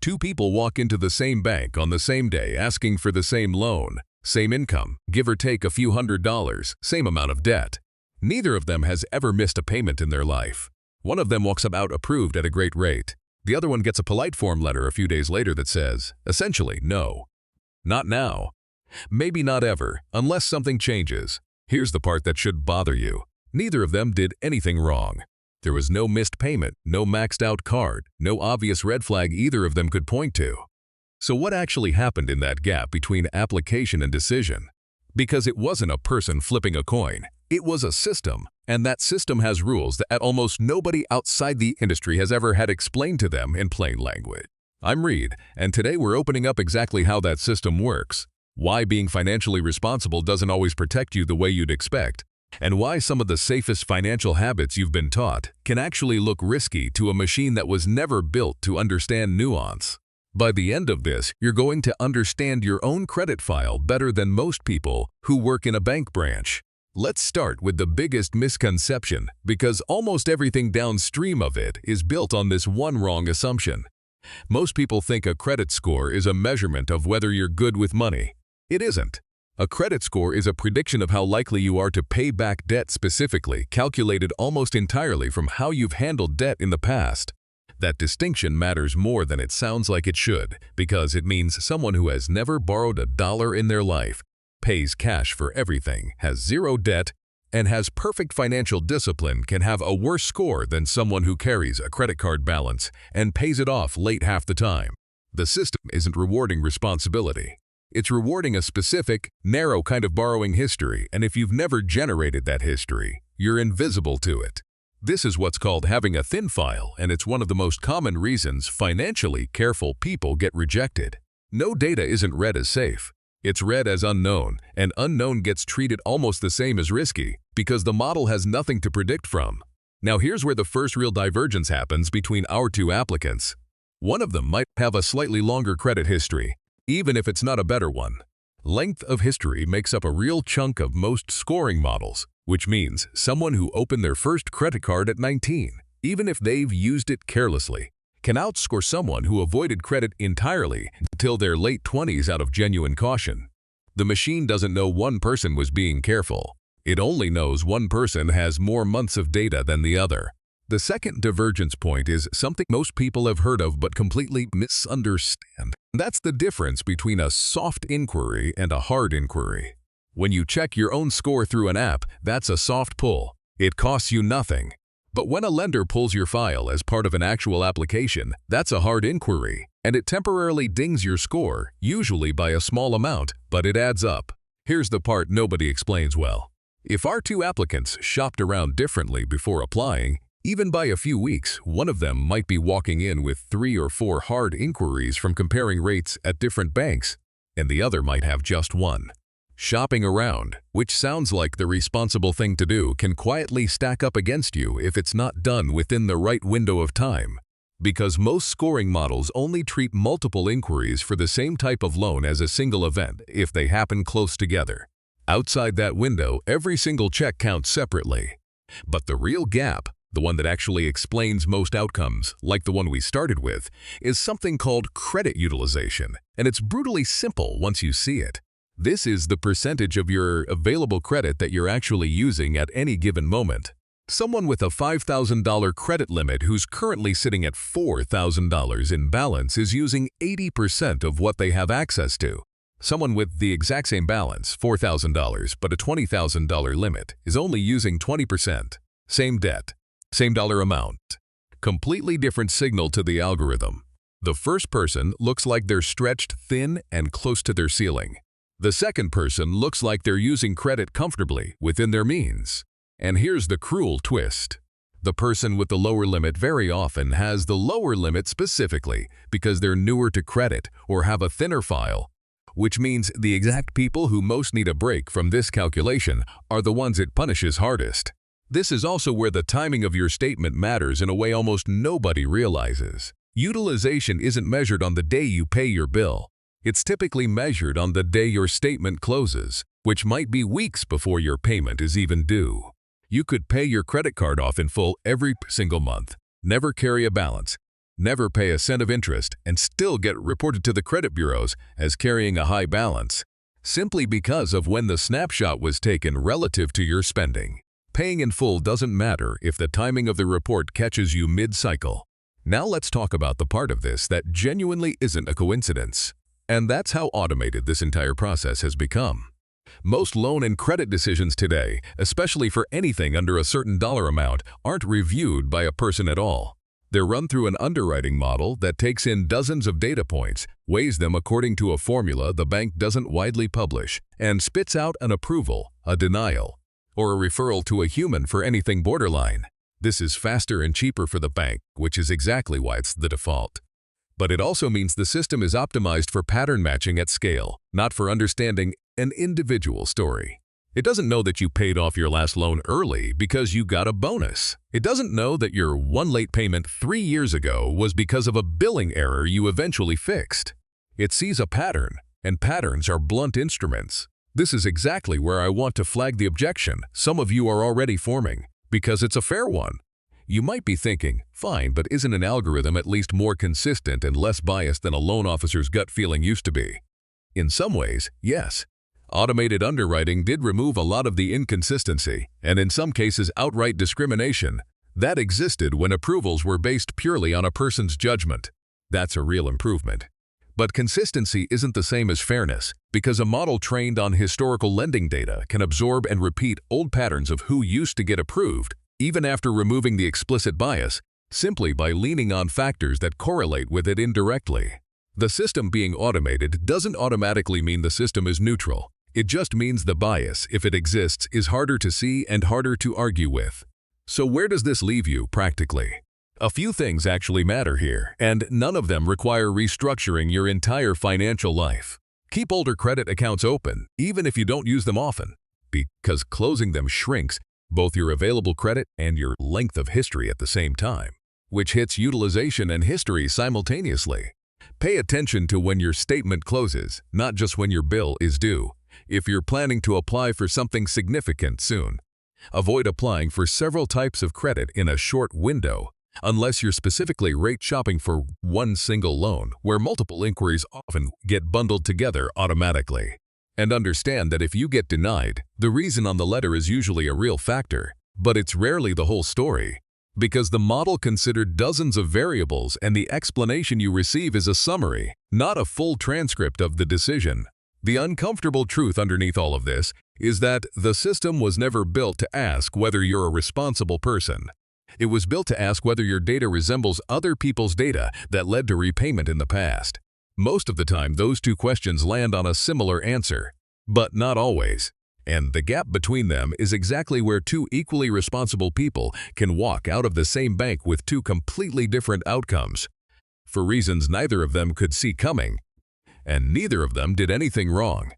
Two people walk into the same bank on the same day asking for the same loan, same income, give or take a few $100s, same amount of debt. Neither of them has ever missed a payment in their life. One of them walks out approved at a great rate. The other one gets a polite form letter a few days later that says, essentially, no. Not now. Maybe not ever, unless something changes. Here's the part that should bother you. Neither of them did anything wrong. There was no missed payment, no maxed out card, no obvious red flag either of them could point to. So what actually happened in that gap between application and decision? Because it wasn't a person flipping a coin. It was a system, and that system has rules that almost nobody outside the industry has ever had explained to them in plain language. I'm Reed, and today we're opening up exactly how that system works, why being financially responsible doesn't always protect you the way you'd expect, and why some of the safest financial habits you've been taught can actually look risky to a machine that was never built to understand nuance. By the end of this, you're going to understand your own credit file better than most people who work in a bank branch. Let's start with the biggest misconception, because almost everything downstream of it is built on this one wrong assumption. Most people think a credit score is a measurement of whether you're good with money. It isn't. A credit score is a prediction of how likely you are to pay back debt, specifically calculated almost entirely from how you've handled debt in the past. That distinction matters more than it sounds like it should, because it means someone who has never borrowed a dollar in their life, pays cash for everything, has zero debt, and has perfect financial discipline can have a worse score than someone who carries a credit card balance and pays it off late half the time. The system isn't rewarding responsibility. It's rewarding a specific, narrow kind of borrowing history, and if you've never generated that history, you're invisible to it. This is what's called having a thin file, and it's one of the most common reasons financially careful people get rejected. No data isn't read as safe. It's read as unknown, and unknown gets treated almost the same as risky because the model has nothing to predict from. Now here's where the first real divergence happens between our two applicants. One of them might have a slightly longer credit history, even if it's not a better one. Length of history makes up a real chunk of most scoring models, which means someone who opened their first credit card at 19, even if they've used it carelessly, can outscore someone who avoided credit entirely until their late 20s out of genuine caution. The machine doesn't know one person was being careful. It only knows one person has more months of data than the other. The second divergence point is something most people have heard of but completely misunderstand. That's the difference between a soft inquiry and a hard inquiry. When you check your own score through an app, that's a soft pull. It costs you nothing. But when a lender pulls your file as part of an actual application, that's a hard inquiry, and it temporarily dings your score, usually by a small amount, but it adds up. Here's the part nobody explains well. If our two applicants shopped around differently before applying, even by a few weeks, one of them might be walking in with 3 or 4 hard inquiries from comparing rates at different banks, and the other might have just one. Shopping around, which sounds like the responsible thing to do, can quietly stack up against you if it's not done within the right window of time. Because most scoring models only treat multiple inquiries for the same type of loan as a single event if they happen close together. Outside that window, every single check counts separately. But the real gap, the one that actually explains most outcomes, like the one we started with, is something called credit utilization, and it's brutally simple once you see it. This is the percentage of your available credit that you're actually using at any given moment. Someone with a $5,000 credit limit who's currently sitting at $4,000 in balance is using 80% of what they have access to. Someone with the exact same balance, $4,000, but a $20,000 limit, is only using 20%. Same debt, same dollar amount. Completely different signal to the algorithm. The first person looks like they're stretched thin and close to their ceiling. The second person looks like they're using credit comfortably within their means. And here's the cruel twist. The person with the lower limit very often has the lower limit specifically because they're newer to credit or have a thinner file, which means the exact people who most need a break from this calculation are the ones it punishes hardest. This is also where the timing of your statement matters in a way almost nobody realizes. Utilization isn't measured on the day you pay your bill. It's typically measured on the day your statement closes, which might be weeks before your payment is even due. You could pay your credit card off in full every single month, never carry a balance, never pay a cent of interest, and still get reported to the credit bureaus as carrying a high balance, simply because of when the snapshot was taken relative to your spending. Paying in full doesn't matter if the timing of the report catches you mid-cycle. Now let's talk about the part of this that genuinely isn't a coincidence. And that's how automated this entire process has become. Most loan and credit decisions today, especially for anything under a certain dollar amount, aren't reviewed by a person at all. They're run through an underwriting model that takes in dozens of data points, weighs them according to a formula the bank doesn't widely publish, and spits out an approval, a denial, or a referral to a human for anything borderline. This is faster and cheaper for the bank, which is exactly why it's the default. But it also means the system is optimized for pattern matching at scale, not for understanding an individual story. It doesn't know that you paid off your last loan early because you got a bonus. It doesn't know that your one late payment 3 years ago was because of a billing error you eventually fixed. It sees a pattern, and patterns are blunt instruments. This is exactly where I want to flag the objection some of you are already forming, because it's a fair one. You might be thinking, fine, but isn't an algorithm at least more consistent and less biased than a loan officer's gut feeling used to be? In some ways, yes. Automated underwriting did remove a lot of the inconsistency, and in some cases outright discrimination, that existed when approvals were based purely on a person's judgment. That's a real improvement. But consistency isn't the same as fairness, because a model trained on historical lending data can absorb and repeat old patterns of who used to get approved, even after removing the explicit bias, simply by leaning on factors that correlate with it indirectly. The system being automated doesn't automatically mean the system is neutral. It just means the bias, if it exists, is harder to see and harder to argue with. So where does this leave you practically? A few things actually matter here, and none of them require restructuring your entire financial life. Keep older credit accounts open, even if you don't use them often, because closing them shrinks both your available credit and your length of history at the same time, which hits utilization and history simultaneously. Pay attention to when your statement closes, not just when your bill is due. If you're planning to apply for something significant soon, avoid applying for several types of credit in a short window, unless you're specifically rate shopping for one single loan, where multiple inquiries often get bundled together automatically. And understand that if you get denied, the reason on the letter is usually a real factor, but it's rarely the whole story, because the model considered dozens of variables and the explanation you receive is a summary, not a full transcript of the decision. The uncomfortable truth underneath all of this is that the system was never built to ask whether you're a responsible person. It was built to ask whether your data resembles other people's data that led to repayment in the past. Most of the time, those two questions land on a similar answer, but not always. And the gap between them is exactly where two equally responsible people can walk out of the same bank with two completely different outcomes, for reasons neither of them could see coming, and neither of them did anything wrong.